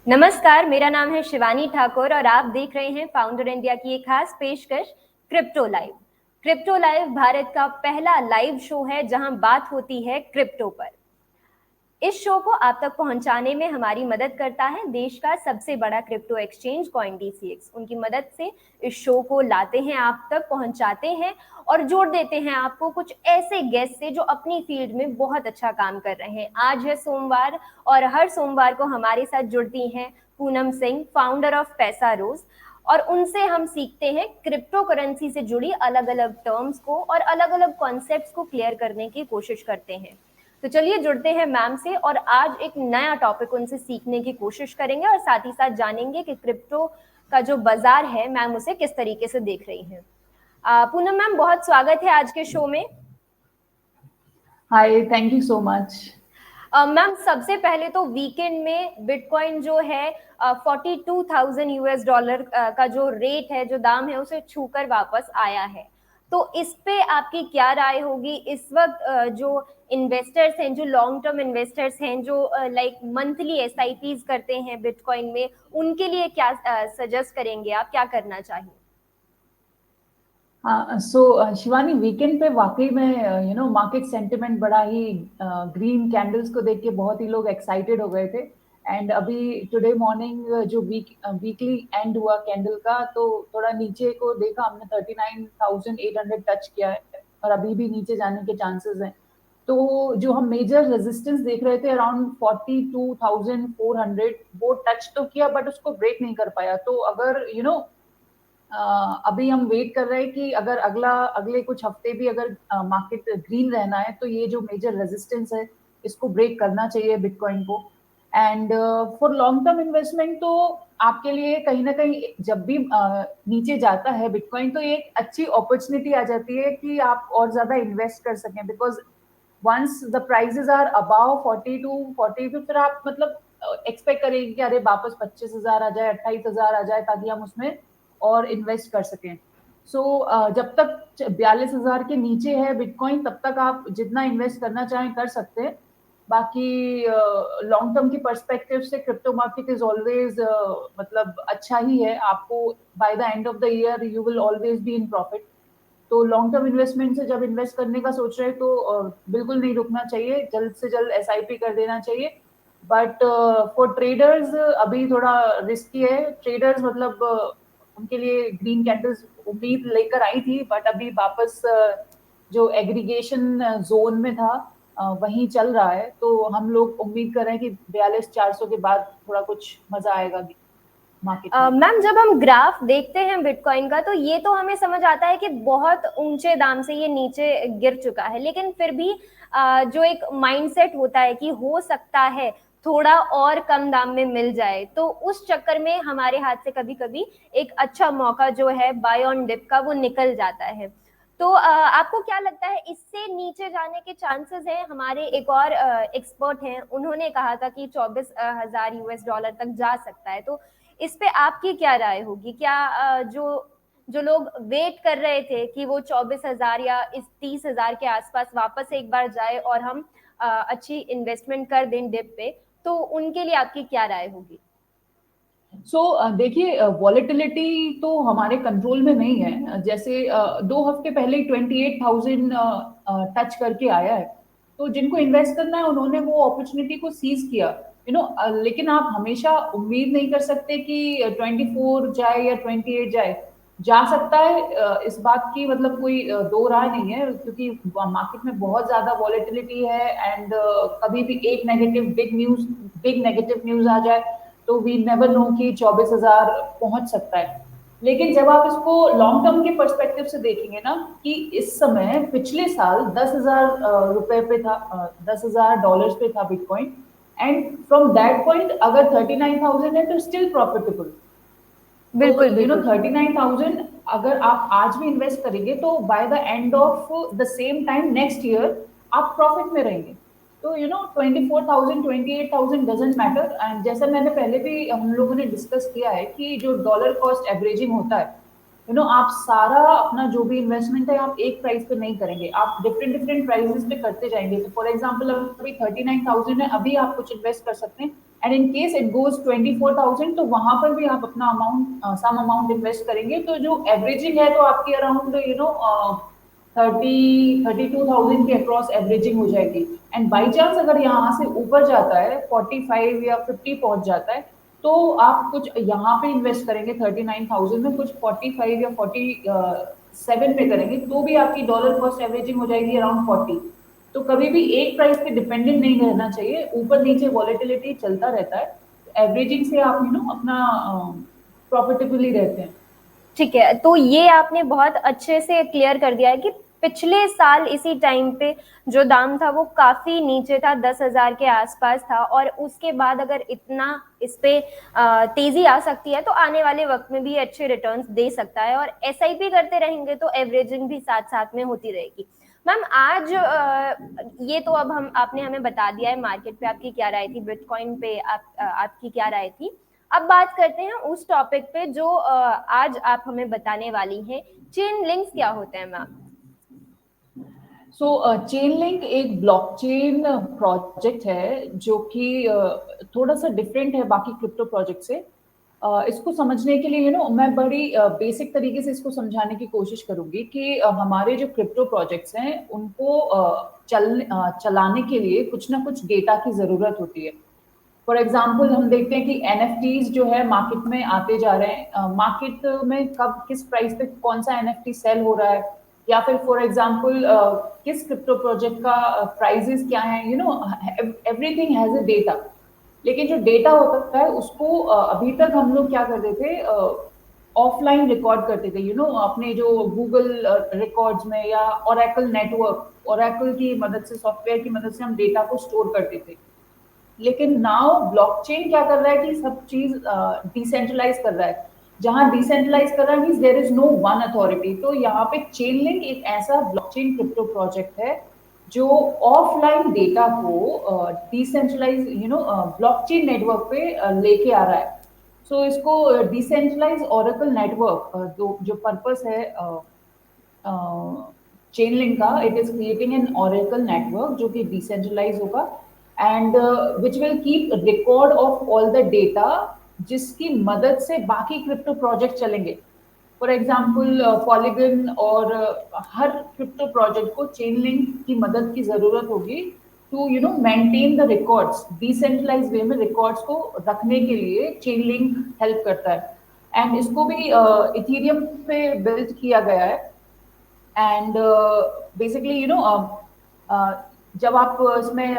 नमस्कार, मेरा नाम है शिवानी ठाकुर और आप देख रहे हैं फाउंडर इंडिया की एक खास पेशकश crypto live. Crypto live Bharat का पहला लाइव शो है जहां बात होती है क्रिप्टो पर। इस शो को आप तक पहुंचाने में हमारी मदद करता है देश का सबसे बड़ा क्रिप्टो एक्सचेंज CoinDCX। उनकी मदद से इस शो को लाते हैं, आप तक पहुंचाते हैं और जोड़ देते हैं आपको कुछ ऐसे गेस्ट से जो अपनी फील्ड में बहुत अच्छा काम कर रहे हैं। आज है सोमवार और हर सोमवार को हमारे साथ जुड़ती हैं पूनम सिंह, फाउंडर ऑफ पैसा रोज, और उनसे हम सीखते हैं क्रिप्टो करेंसी से जुड़ी अलग अलग टर्म्स को और अलग अलग कॉन्सेप्ट्स को क्लियर करने की कोशिश करते हैं। तो चलिए जुड़ते हैं मैम से और आज एक नया टॉपिक उनसे सीखने की कोशिश करेंगे और साथ ही साथ जानेंगे कि क्रिप्टो का जो बाजार है मैम उसे किस तरीके से देख रही हैं। पूनम मैम, बहुत स्वागत है आज के शो में। Hi, thank you so much. Ma'am, सबसे पहले तो वीकेंड में बिटकॉइन जो है 42,000 US डॉलर का जो रेट है, जो दाम है, उसे छूकर वापस आया है। तो इस पे आपकी क्या राय होगी? इस वक्त जो इन्वेस्टर्स हैं, जो लॉन्ग टर्म इन्वेस्टर्स हैं, जो लाइक मंथली SIPs करते हैं बिटकॉइन में, उनके लिए क्या सजेस्ट करेंगे आप? क्या करना चाहिए? हाँ, सो शिवानी, वीकेंड पे वाकई में मार्केट सेंटिमेंट बड़ा ही ग्रीन कैंडल्स को देख के बहुत ही लोग एक्साइटेड हो गए थे। एंड अभी टुडे मॉर्निंग जो वीकली एंड हुआ कैंडल का, तो थोड़ा नीचे को देखा हमने, 39,800 टच किया है और अभी भी नीचे जाने के चांसेस हैं। तो जो हम मेजर रेजिस्टेंस देख रहे थे अराउंड 42,400, वो टच तो किया बट उसको ब्रेक नहीं कर पाया। तो अगर अभी हम वेट कर रहे हैं कि अगर अगले कुछ हफ्ते भी अगर मार्केट ग्रीन रहना है तो ये जो मेजर रेजिस्टेंस है इसको ब्रेक करना चाहिए बिटकॉइन को। And for long term investment तो आपके लिए कहीं ना कहीं जब भी नीचे जाता है बिटकॉइन, तो एक अच्छी अपॉर्चुनिटी आ जाती है कि आप और ज्यादा इन्वेस्ट कर सकें। Because once the prices are above 42 फिर आप मतलब एक्सपेक्ट करेंगे कि अरे वापस 25,000 आ जाए, 28,000 आ जाए, ताकि हम उसमें और इन्वेस्ट कर सकें। सो जब तक 42,000 के नीचे है बिटकॉइन, तब तक आप जितना इन्वेस्ट करना चाहें कर सकते हैं। बाकी लॉन्ग टर्म की पर्सपेक्टिव से क्रिप्टो मार्केट इज ऑलवेज मतलब अच्छा ही है। आपको by the end of the year you will always be in profit. तो लॉन्ग टर्म इन्वेस्टमेंट से जब इन्वेस्ट करने का सोच रहे हैं तो बिल्कुल नहीं रुकना चाहिए, जल्द से जल्द SIP कर देना चाहिए। बट फॉर ट्रेडर्स अभी थोड़ा रिस्की है। ट्रेडर्स मतलब उनके लिए ग्रीन कैंडल्स उम्मीद लेकर आई थी, बट अभी वापस जो एग्रीगेशन जोन में था वहीं चल रहा है। तो हम लोग उम्मीद कर रहे हैं कि 42,400 के बाद थोड़ा कुछ मजा आएगा मार्केट में। मैम, जब हम ग्राफ देखते हैं बिटकॉइन का तो ये तो हमें समझ आता है कि बहुत ऊंचे दाम से ये नीचे गिर चुका है, लेकिन फिर भी जो एक माइंडसेट होता है कि हो सकता है थोड़ा और कम दाम में मिल जाए, तो उस चक्कर में हमारे हाथ से कभी कभी एक अच्छा मौका जो है बाय ऑन डिप का वो निकल जाता है। तो आपको क्या लगता है इससे नीचे जाने के चांसेस हैं? हमारे एक और एक्सपर्ट हैं, उन्होंने कहा था कि 24,000 US डॉलर तक जा सकता है। तो इस पे आपकी क्या राय होगी? क्या जो जो लोग वेट कर रहे थे कि वो 24,000 या इस 30,000 के आसपास वापस एक बार जाए और हम अच्छी इन्वेस्टमेंट कर दें डिप पे, तो उनके लिए आपकी क्या राय होगी? देखिए, वॉलेटिलिटी तो हमारे कंट्रोल में नहीं है। जैसे 2 हफ्ते पहले 28,000 टच करके आया है, तो जिनको इन्वेस्ट करना है उन्होंने वो अपॉर्चुनिटी को सीज किया। लेकिन आप हमेशा उम्मीद नहीं कर सकते कि 24 जाए या 28 जाए। जा सकता है, इस बात की मतलब कोई दो राय नहीं है, क्योंकि मार्केट में बहुत ज्यादा वॉलेटिलिटी है। एंड कभी भी एक बिग नेगेटिव न्यूज आ जाए तो वी नेवर नो कि 24,000 पहुंच सकता है। लेकिन जब आप इसको लॉन्ग टर्म के पर्सपेक्टिव से देखेंगे ना, कि इस समय पिछले साल 10,000 रुपए पे था, 10,000 डॉलर्स पे था bitcoin. And from that point अगर 39,000 है तो स्टिल प्रॉफिटेबल। तो बिल्कुल बिल्कुल। 39,000 अगर आप आज भी इन्वेस्ट करेंगे तो by the end of the same time next year आप प्रॉफिट में रहेंगे। तो 24,000 28,000 डजेंट मैटर। एंड जैसा मैंने पहले भी हम लोगों ने डिस्कस किया है कि जो डॉलर कॉस्ट एवरेजिंग होता है, आप सारा अपना जो भी इन्वेस्टमेंट है आप एक प्राइस पे नहीं करेंगे, आप डिफरेंट डिफरेंट प्राइसेस पे करते जाएंगे। तो फॉर एग्जांपल अभी 39,000 है, अभी आप कुछ इन्वेस्ट कर सकते हैं, and in case it goes 24,000 तो वहां पर भी आप अपना अमाउंट सम अमाउंट इन्वेस्ट करेंगे, तो जो एवरेजिंग है तो आपकी अराउंड 32,000 के अक्रॉस एवरेजिंग हो जाएगी। एंड बाई चांस अगर यहाँ से ऊपर जाता है 45 या 50 पहुंच जाता है, तो आप कुछ यहाँ पे इन्वेस्ट करेंगे 39,000 में, कुछ 45 या 47 पे करेंगे, तो भी आपकी डॉलर कॉस्ट एवरेजिंग हो जाएगी अराउंड 40। तो कभी भी एक प्राइस पे डिपेंडेंट नहीं रहना चाहिए, ऊपर नीचे वॉलेटिलिटी चलता रहता है, एवरेजिंग से आप अपना प्रॉफिटेबली रहते हैं। ठीक है, तो ये आपने बहुत अच्छे से क्लियर कर दिया है कि पिछले साल इसी टाइम पे जो दाम था वो काफी नीचे था, 10,000 के आसपास था, और उसके बाद अगर इतना इस पे तेजी आ सकती है तो आने वाले वक्त में भी अच्छे रिटर्न्स दे सकता है, और एसआईपी करते रहेंगे तो एवरेजिंग भी साथ साथ में होती रहेगी। मैम आज ये तो अब हम आपने हमें बता दिया है मार्केट पे आपकी क्या राय थी, बिटकॉइन पे आपकी क्या राय थी। अब बात करते हैं उस टॉपिक पे जो आज आप हमें बताने वाली हैं, चेन लिंक्स क्या होते हैं मैम? सो चेन लिंक एक ब्लॉकचेन प्रोजेक्ट है जो कि थोड़ा सा डिफरेंट है बाकी क्रिप्टो प्रोजेक्ट से। इसको समझने के लिए मैं बड़ी बेसिक तरीके से इसको समझाने की कोशिश करूंगी कि हमारे जो क्रिप्टो प्रोजेक्ट्स हैं उनको चलाने के लिए कुछ ना कुछ डेटा की जरूरत होती है। फॉर एग्जाम्पल हम देखते हैं कि एनएफटीज जो है मार्केट में आते जा रहे हैं, मार्केट में कब किस प्राइस पे कौन सा एनएफटी सेल हो रहा है, या फिर फॉर एग्जाम्पल किस क्रिप्टो प्रोजेक्ट का प्राइजेस क्या है, एवरीथिंग हैज अ डेटा। लेकिन जो डेटा होता है उसको अभी तक हम लोग क्या करते थे, ऑफलाइन रिकॉर्ड करते थे, अपने जो गूगल रिकॉर्ड्स में या ओरेकल नेटवर्क, ओरेकल की मदद से, सॉफ्टवेयर की मदद से हम डेटा को स्टोर करते थे। लेकिन नाउ ब्लॉकचेन क्या कर रहा है कि सब चीज डिसेंट्रलाइज कर रहा है। जहां डिसेंट्रलाइज कर रहा है means there is no one authority. तो यहाँ पे चेन लिंक एक ऐसा ब्लॉकचेन क्रिप्टो प्रोजेक्ट है जो ऑफलाइन डेटा को डिसेंट्रलाइज ब्लॉकचेन नेटवर्क पे लेके आ रहा है। सो इसको डिसेंट्रलाइज ओरेकल नेटवर्क जो पर्पस है चेन लिंक का, it is creating an Oracle network जो कि डिसेंट्रलाइज होगा and which will keep record of all the data, जिसकी मदद से बाकी क्रिप्टो प्रोजेक्ट चलेंगे। फॉर एग्जाम्पल पॉलीगन और हर क्रिप्टो प्रोजेक्ट को चेन लिंक की मदद की जरूरत होगी to maintain the records. Decentralise way में रिकॉर्ड्स को रखने के लिए चेन लिंक हेल्प करता है, एंड इसको भी इथेरियम पे बिल्ड किया गया है। एंड बेसिकली जब आप इसमें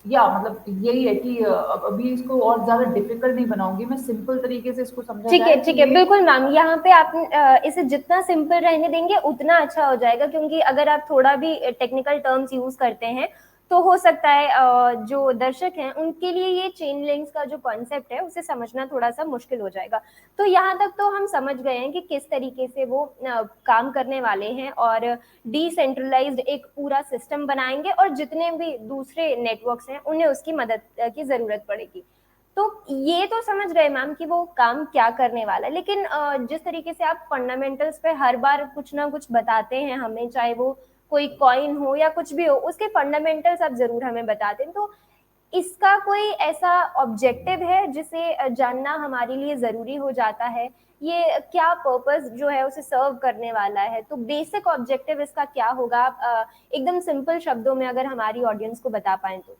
या मतलब यही है कि अभी इसको और ज्यादा डिफिकल्ट नहीं बनाऊंगी, मैं सिंपल तरीके से इसको समझा ठीक है, जाए ठीक है, बिल्कुल मैम, यहाँ पे आप इसे जितना सिंपल रहने देंगे उतना अच्छा हो जाएगा, क्योंकि अगर आप थोड़ा भी टेक्निकल टर्म्स यूज करते हैं तो हो सकता है जो दर्शक हैं उनके लिए ये चेन लिंक्स का जो कॉन्सेप्ट है उसे समझना थोड़ा सा मुश्किल हो जाएगा। तो यहाँ तक तो हम समझ गए हैं कि किस तरीके से वो काम करने वाले हैं, और डिसेंट्रलाइज्ड एक पूरा सिस्टम बनाएंगे, और जितने भी दूसरे नेटवर्क्स हैं उन्हें उसकी मदद की जरूरत पड़ेगी। तो ये तो समझ गए मैम कि वो काम क्या करने वाला है, लेकिन जिस तरीके से आप फंडामेंटल्स पे हर बार कुछ ना कुछ बताते हैं हमें, चाहे वो कोई कॉइन हो या कुछ भी हो, उसके फंडामेंटल्स आप जरूर हमें बताते हैं, तो इसका कोई ऐसा ऑब्जेक्टिव है जिसे जानना हमारे लिए जरूरी हो जाता है? ये क्या पर्पस जो है उसे सर्व करने वाला है? तो बेसिक ऑब्जेक्टिव इसका क्या होगा? आप एकदम सिंपल शब्दों में अगर हमारी ऑडियंस को बता पाए तो।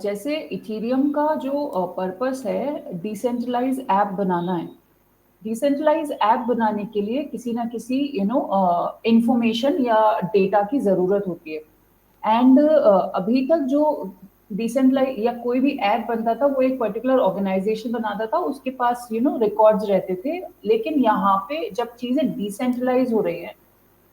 जैसे इथेरियम का जो पर्पस है डिसेंट्रलाइज ऐप बनाना है। डिसेंट्रलाइज ऐप बनाने के लिए किसी ना किसी इंफॉर्मेशन या डेटा की जरूरत होती है। एंड अभी तक जो डिसेंट्रलाइज या कोई भी ऐप बनता था वो एक पर्टिकुलर ऑर्गेनाइजेशन बनाता था, उसके पास रिकॉर्ड्स रहते थे। लेकिन यहाँ पे जब चीजें डिसेंट्रलाइज हो रही है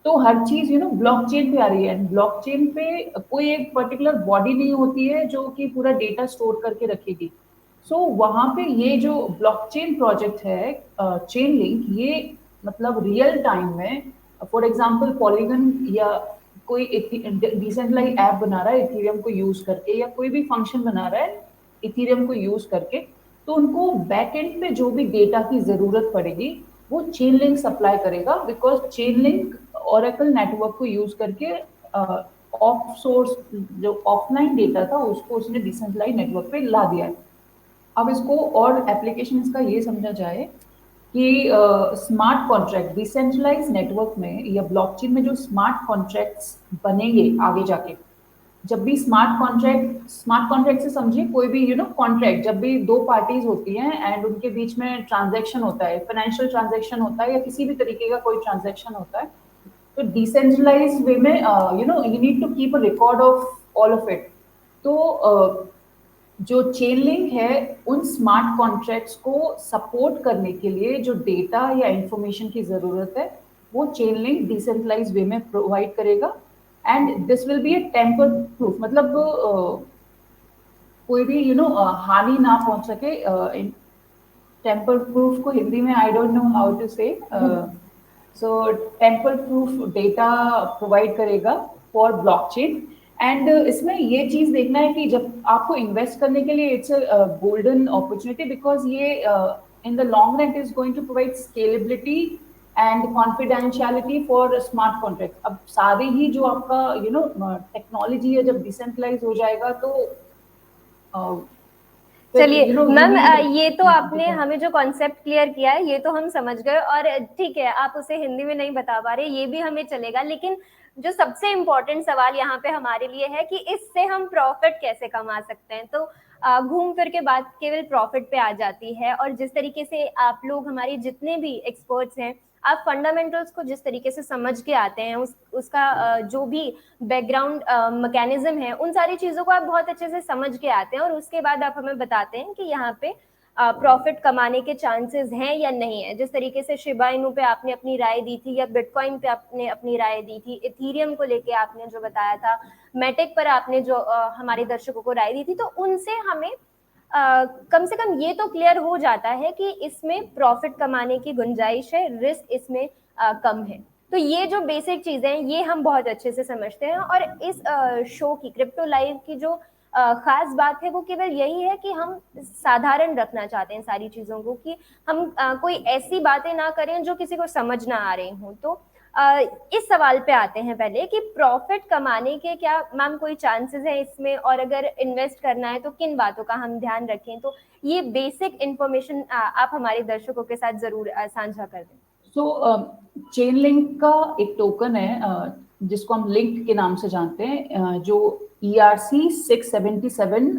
तो हर चीज ब्लॉकचेन पे आ रही है। ब्लॉकचेन पे कोई एक पर्टिकुलर बॉडी नहीं होती है जो कि पूरा डेटा स्टोर करके रखेगी। सो वहां पे ये जो ब्लॉकचेन प्रोजेक्ट है चेन लिंक, ये मतलब रियल टाइम में फॉर एग्जांपल पॉलीगन या कोई डिसेंट्रलाइज ऐप बना रहा है इथेरियम को यूज करके, या कोई भी फंक्शन बना रहा है इथेरियम को यूज करके, तो उनको बैक एंड पे जो भी डेटा की जरूरत पड़ेगी वो चेन लिंक सप्लाई करेगा, because chain link Oracle network को यूज करके ऑफ सोर्स जो ऑफलाइन डेटा था उसको उसने डिसेंट्रलाइज नेटवर्क पे ला दिया है। अब इसको और एप्लीकेशन इसका ये समझा जाए कि स्मार्ट कॉन्ट्रैक्ट डिसेंट्रलाइज नेटवर्क में या ब्लॉकचेन में जो स्मार्ट कॉन्ट्रैक्ट्स बनेंगे आगे जाके, जब भी स्मार्ट कॉन्ट्रैक्ट से समझिए कोई भी कॉन्ट्रैक्ट, जब भी दो पार्टीज होती हैं एंड उनके बीच में ट्रांजैक्शन होता है, फाइनेंशियल ट्रांजैक्शन होता है या किसी भी तरीके का कोई ट्रांजैक्शन होता है, तो डिसेंट्रलाइज वे में you need to keep a record of all of it. तो जो चेन लिंक है उन स्मार्ट कॉन्ट्रैक्ट्स को सपोर्ट करने के लिए जो डेटा या इंफॉर्मेशन की जरूरत है वो चेन लिंक डिसेंट्रलाइज वे में प्रोवाइड करेगा। And this will be a tamper proof, मतलब कोई भी हानि ना पहुंच सके। टेम्पर प्रूफ को हिंदी में I don't know how to say, so tamper proof data provide करेगा फॉर ब्लॉकचेन। एंड इसमें ये चीज देखना है कि जब आपको इन्वेस्ट करने के लिए it's a golden opportunity, because ये in the long run is going to provide scalability and confidentiality for smart contract. अब सारे ही जो आपका टेक्नोलॉजी है जब डिसेंट्रलाइज हो जाएगा तो चलिए मैम, ये तो आपने हमें जो कॉन्सेप्ट क्लियर किया है ये तो हम समझ गए, और ठीक है आप उसे हिंदी में नहीं बता पा रहे ये भी हमें चलेगा, लेकिन जो सबसे इम्पोर्टेंट सवाल यहाँ पे हमारे लिए है कि इससे हम प्रॉफिट कैसे कमा सकते हैं। तो घूम फिर के बात केवल प्रॉफिट पे आ जाती है, और जिस तरीके से आप लोग हमारे जितने भी एक्सपर्ट्स हैं आप फंडामेंटल्स को जिस तरीके से समझ के आते हैं उसका जो भी बैकग्राउंड मैकेनिज्म है उन सारी चीजों को आप बहुत अच्छे से समझ के आते हैं, और उसके बाद आप हमें बताते हैं कि यहाँ पे प्रॉफिट कमाने के चांसेस हैं या नहीं है। जिस तरीके से शिबा इनू पे आपने अपनी राय दी थी, या बिटकॉइन पे आपने अपनी राय दी थी, इथीरियम को लेके आपने जो बताया था, मेटिक पर आपने जो हमारे दर्शकों को राय दी थी, तो उनसे हमें कम से कम ये तो क्लियर हो जाता है कि इसमें प्रॉफिट कमाने की गुंजाइश है, रिस्क इसमें कम है। तो ये जो बेसिक चीजें हैं ये हम बहुत अच्छे से समझते हैं, और इस शो की क्रिप्टो लाइव की जो खास बात है वो केवल यही है कि हम साधारण रखना चाहते हैं सारी चीजों को, कि हम कोई ऐसी बातें ना करें जो किसी को समझ ना आ रही हो। तो इस सवाल पे आते हैं पहले कि प्रॉफिट कमाने के क्या मैम कोई चांसेस है इसमें, और अगर इन्वेस्ट करना है तो किन बातों का हम ध्यान रखें। तो ये बेसिक इंफॉर्मेशन आप हमारे दर्शकों के साथ जरूर साझा कर दें। सो चेन लिंक का एक टोकन है जिसको हम लिंक के नाम से जानते हैं, जो ERC 677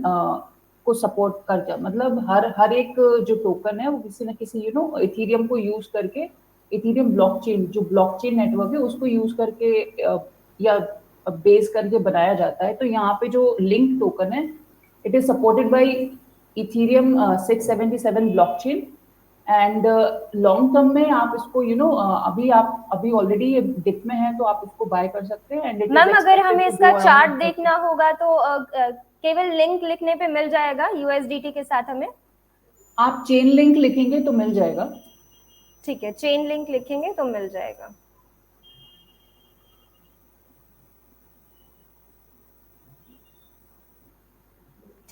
को सपोर्ट करता है। मतलब हर एक जो टोकन है वो किसी ना किसी इथीरियम को यूज करके, इथीरियम ब्लॉकचेन जो ब्लॉकचेन नेटवर्क है उसको यूज करके या बेस करके बनाया जाता है। तो यहाँ पे जो लिंक टोकन है it is supported by Ethereum 677 blockchain. And long term में आप इसको अभी ऑलरेडी डिप में है तो आप इसको बाय कर सकते हैं। एंड मैम अगर हमें इसका चार्ट देखना होगा तो केवल लिंक लिखने पे मिल जाएगा USDT के साथ हमें? आप चेन लिंक लिखेंगे तो मिल जाएगा। ठीक है, चेन लिंक लिखेंगे तो मिल जाएगा।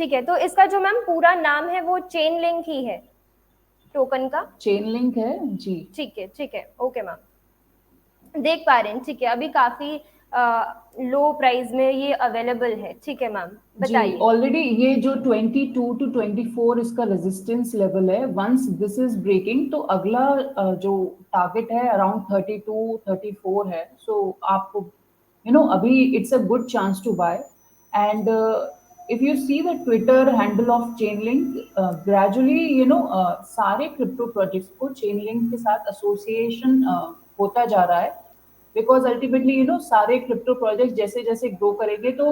ठीक है, तो इसका जो मैम पूरा नाम है वो चेन लिंक ही है टोकन का? चेन लिंक है जी। ठीक है, ओके मैम, देख पा रहे हैं। ठीक है, अभी काफी लो प्राइस में ये अवेलेबल है। ठीक है मैम, बताइए। ऑलरेडी ये जो 22 टू 24 इसका रेजिस्टेंस लेवल है, वंस दिस इज ब्रेकिंग तो अगला जो टारगेट है अराउंड 32 34 है। सो आपको अभी it's a good chance to buy. And if you see the Twitter handle of Chainlink, gradually सारे क्रिप्टो प्रोजेक्ट्स को Chainlink के साथ एसोसिएशन होता जा रहा है, बिकॉज अल्टीमेटली सारे क्रिप्टो प्रोजेक्ट जैसे जैसे ग्रो करेंगे तो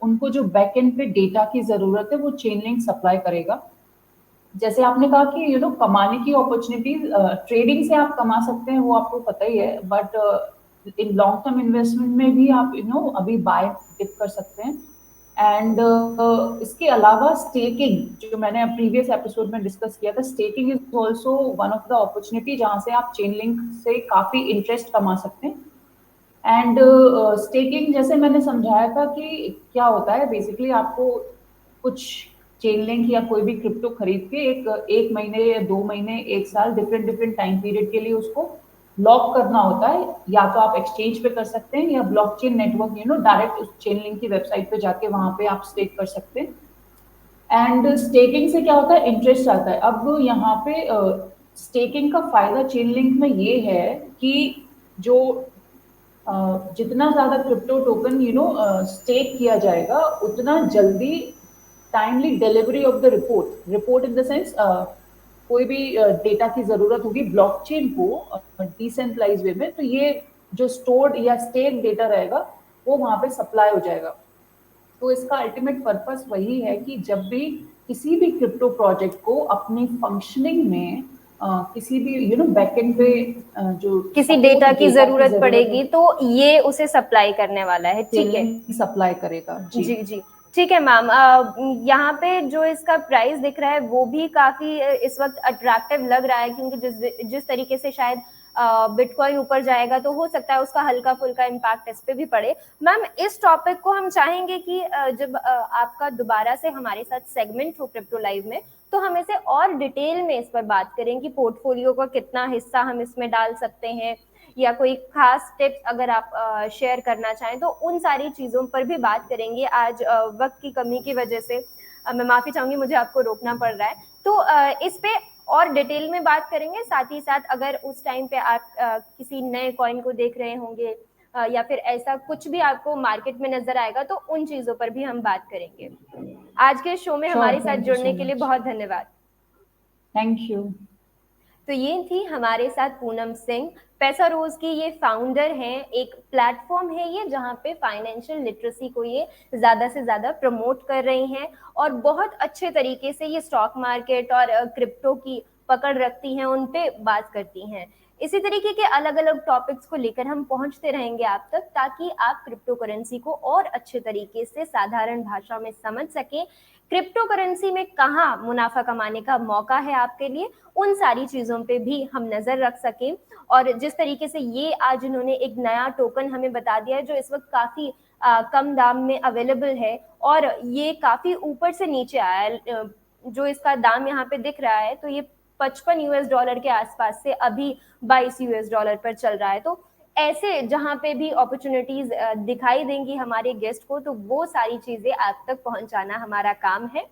उनको जो बैक एंड पे डेटा की जरूरत है वो Chainlink सप्लाई करेगा। जैसे आपने कहा कि कमाने की अपॉर्चुनिटीज ट्रेडिंग से आप कमा सकते हैं वो आपको पता ही है, but in long term investment में भी आप अभी बाय डिप कर सकते हैं। एंड इसके अलावा स्टेकिंग जो मैंने प्रीवियस एपिसोड में डिस्कस किया था, staking is also one of the opportunity जहाँ से आप चेन लिंक से काफी इंटरेस्ट कमा सकते हैं। एंड स्टेकिंग जैसे मैंने समझाया था कि क्या होता है, बेसिकली आपको कुछ चेन लिंक या कोई भी क्रिप्टो खरीद के एक महीने या 2 महीने, 1 साल, डिफरेंट टाइम पीरियड के लिए उसको लॉक करना होता है। या तो आप एक्सचेंज पे कर सकते हैं या ब्लॉकचेन नेटवर्क डायरेक्ट उस चेन लिंक की वेबसाइट पे जाके वहां पे आप स्टेक कर सकते हैं। एंड स्टेकिंग से क्या होता है, इंटरेस्ट आता है। अब यहाँ पे स्टेकिंग का फायदा चेन लिंक में ये है कि जो जितना ज्यादा क्रिप्टो टोकन स्टेक किया जाएगा, उतना जल्दी timely delivery of the report in the sense कोई भी डेटा की जरूरत होगी ब्लॉकचेन को डिसेंट्रलाइज वे में, तो ये जो स्टोर्ड या स्टेक डेटा रहेगा वो वहां पे सप्लाई हो जाएगा। तो इसका अल्टीमेट पर्पस वही है कि जब भी किसी भी क्रिप्टो प्रोजेक्ट को अपनी फंक्शनिंग में किसी भी बैकएंड पे जो किसी डेटा की जरूरत पड़ेगी तो ये उसे सप्लाई करने वाला है। ठीक है, सप्लाई करेगा। जी जी ठीक है मैम। यहाँ पे जो इसका प्राइस दिख रहा है वो भी काफी इस वक्त अट्रैक्टिव लग रहा है, क्योंकि जिस तरीके से शायद बिटकॉइन ऊपर जाएगा तो हो सकता है उसका हल्का फुल्का इम्पैक्ट इस पे भी पड़े। मैम, इस टॉपिक को हम चाहेंगे कि जब आपका दोबारा से हमारे साथ सेगमेंट हो क्रिप्टो लाइव में, तो हम इसे और डिटेल में इस पर बात करें कि पोर्टफोलियो का कितना हिस्सा हम इसमें डाल सकते हैं, या कोई खास टिप्स अगर आप शेयर करना चाहें तो उन सारी चीज़ों पर भी बात करेंगे। आज वक्त की कमी की वजह से मैं माफ़ी चाहूँगी, मुझे आपको रोकना पड़ रहा है, तो इस पे और डिटेल में बात करेंगे। साथ ही साथ अगर उस टाइम पे आप किसी नए कॉइन को देख रहे होंगे या फिर ऐसा कुछ भी आपको मार्केट में नजर आएगा तो उन चीज़ों पर भी हम बात करेंगे। आज के शो में हमारे साथ जुड़ने के लिए बहुत धन्यवाद। Thank you. तो ये थी हमारे साथ पूनम सिंह, पैसा रोज की ये फाउंडर हैं। एक प्लेटफॉर्म है ये जहाँ पे फाइनेंशियल लिटरेसी को ये ज्यादा से ज्यादा प्रमोट कर रही हैं और बहुत अच्छे तरीके से ये स्टॉक मार्केट और क्रिप्टो की पकड़ रखती हैं, उन पे बात करती हैं। इसी तरीके के अलग अलग टॉपिक्स को लेकर हम पहुंचते रहेंगे आप तक, ताकि आप क्रिप्टो करेंसी को और अच्छे तरीके से साधारण भाषा में समझ सकें। क्रिप्टो करेंसी में कहाँ मुनाफा कमाने का मौका है आपके लिए, उन सारी चीजों पे भी हम नजर रख सकें। और जिस तरीके से ये आज इन्होंने एक नया टोकन हमें बता दिया है जो इस वक्त काफी कम दाम में अवेलेबल है और ये काफी ऊपर से नीचे आया है। जो इसका दाम यहाँ पे दिख रहा है तो ये $55 के आसपास से अभी $22 पर चल रहा है। तो ऐसे जहाँ पे भी अपॉर्चुनिटीज दिखाई देंगी हमारे गेस्ट को, तो वो सारी चीजें आप तक पहुंचाना हमारा काम है।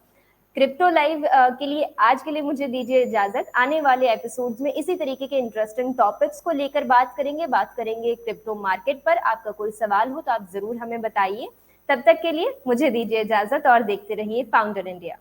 क्रिप्टो लाइव के लिए आज के लिए मुझे दीजिए इजाजत। आने वाले एपिसोड्स में इसी तरीके के इंटरेस्टिंग टॉपिक्स को लेकर बात करेंगे क्रिप्टो मार्केट पर। आपका कोई सवाल हो तो आप जरूर हमें बताइए। तब तक के लिए मुझे दीजिए इजाजत और देखते रहिए फाउंडर इंडिया।